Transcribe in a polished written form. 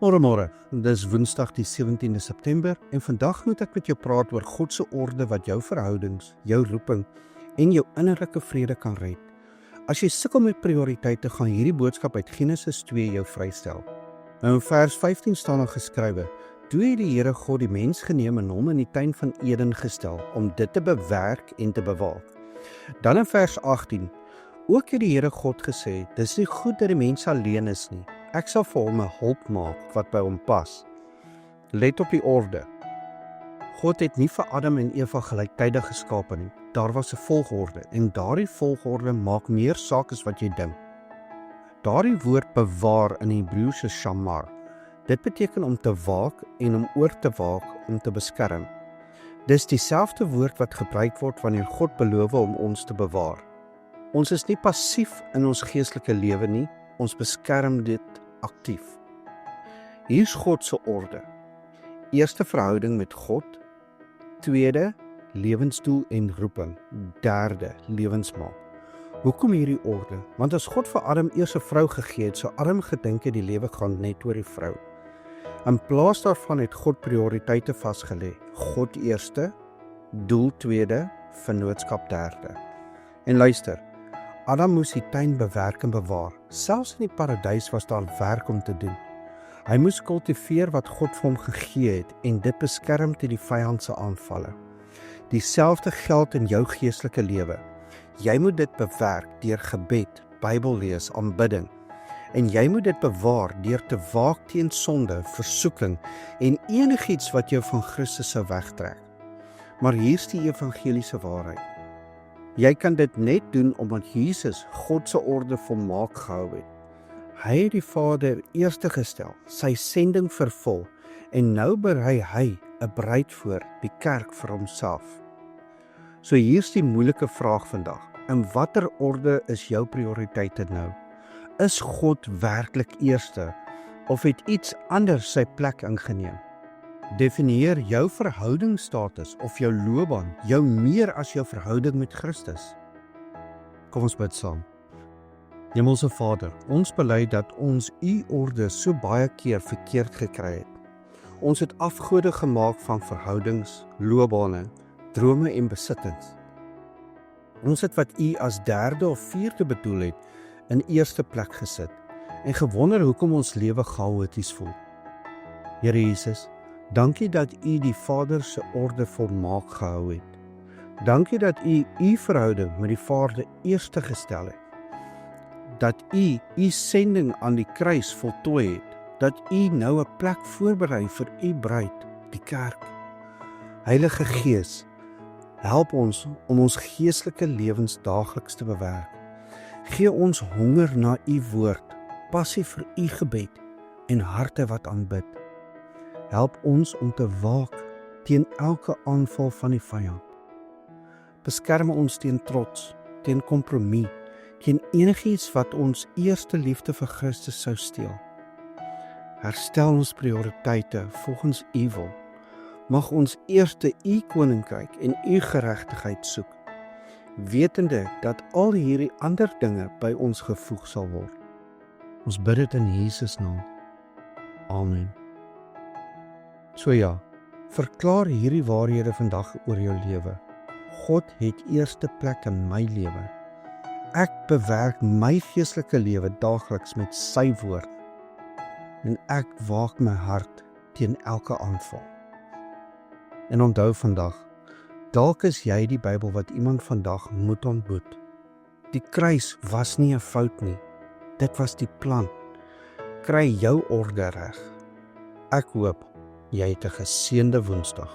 Môre, dis Woensdag die 17de September en vandag moet ek met jou praat oor God se orde wat jou verhoudings, jou roeping en jou innerlike vrede kan red. As jy sukkel met prioriteite, gaan hierdie boodskap uit Genesis 2 jou vrystel. Nou in vers 15 staan daar geskrywe: "Toe het die Here God die mens geneem en hom in die tuin van Eden gestel om dit te bewerk en te bewaak." Dan in vers 18: "Ook het die Here God gesê: Dis nie goed dat die mens alleen is nie. Ek sal vir hom 'n hulp maak wat by hom pas." Let op die orde. God het nie vir Adam en Eva gelyktydig geskape nie. Daar was 'n volgorde en daardie volgorde maak meer saak as wat jy dink. Daardie woord bewaar in Hebreëse shamar. Dit beteken om te waak en om oor te waak om te beskerm. Dis dieselfde woord wat gebruik word wanneer God beloof om ons te bewaar. Ons is nie passief in ons geestelike lewe nie, ons beskerm dit aktief. Hier's God se orde. Eerste, verhouding met God. Tweede, lewensdoel en roeping. Derde, lewensmaat. Hoekom hierdie orde? Want as God vir Adam eers 'n vrou gegee het, sou Adam gedink het die lewe gaan net oor die vrou. In plaas daarvan het God prioriteite vasgelê. God eerste, doel tweede, vennootskap derde. En luister, Adam moes die tuin bewerk en bewaar. Selfs in die paradys was daar werk om te doen. Hy moes kultiveer wat God vir hom gegee het en dit beskerm teen die vyand se aanvalle. Dieselfde geld in jou geestelike lewe. Jy moet dit bewerk deur gebed, Bybel lees, aanbidding. En jy moet dit bewaar deur te waak teen sonde, versoeking en enigiets wat jou van Christus sou wegtrek. Maar hier's die evangeliese waarheid. Jy kan dit net doen omdat Jesus God se orde volmaak gehou het. Hy het die Vader eerste gestel, sy sending vervul en nou berei hy 'n bruid voor, die kerk vir homself. So hier's die moeilike vraag vandag. In watter orde is jou prioriteite nou? Is God werklik eerste of het iets anders sy plek ingeneem? Definieer jou verhoudingsstatus of jou loopbaan jou meer as jou verhouding met Christus? Kom ons bid saam. Hemelse Vader, ons bely dat ons U orde so baie keer verkeerd gekry het. Ons het afgode gemaak van verhoudings, loopbane, drome en besittings. Ons het wat U as derde of vierde bedoel het, in eerste plek gesit en gewonder hoekom ons lewe chaoties voel. Here Jesus, dankie dat U die Vader se orde volmaak gehou het. Dankie dat U verhouding met die Vader eerste gestel het. Dat U sending aan die kruis voltooi het. Dat U nou 'n plek voorberei vir U bruid, die kerk. Heilige Gees, help ons om ons geestelike lewens daagliks te bewerk. Gee ons honger na U woord, passie vir U gebed en harte wat aanbid. Help ons om te waak teen elke aanval van die vyand. Beskerm ons teen trots, teen kompromie, teen enigiets wat ons eerste liefde vir Christus sou steel. Herstel ons prioriteite volgens U wil. Mag ons eerste U koninkryk en U geregtigheid soek, wetende dat al hierdie ander dinge by ons gevoeg sal word. Ons bid dit in Jesus naam. Amen. So ja, verklaar hierdie waarhede vandag oor jou lewe. God het eerste plek in my lewe. Ek bewerk my geestelike lewe daagliks met sy woord. En ek waak my hart teen elke aanval. En onthou vandag, dalk is jy die Bybel wat iemand vandag moet ontmoet. Die kruis was nie 'n fout nie, dit was die plan. Kry jou orde reg. Ek hoop jy het 'n geseënde Woensdag.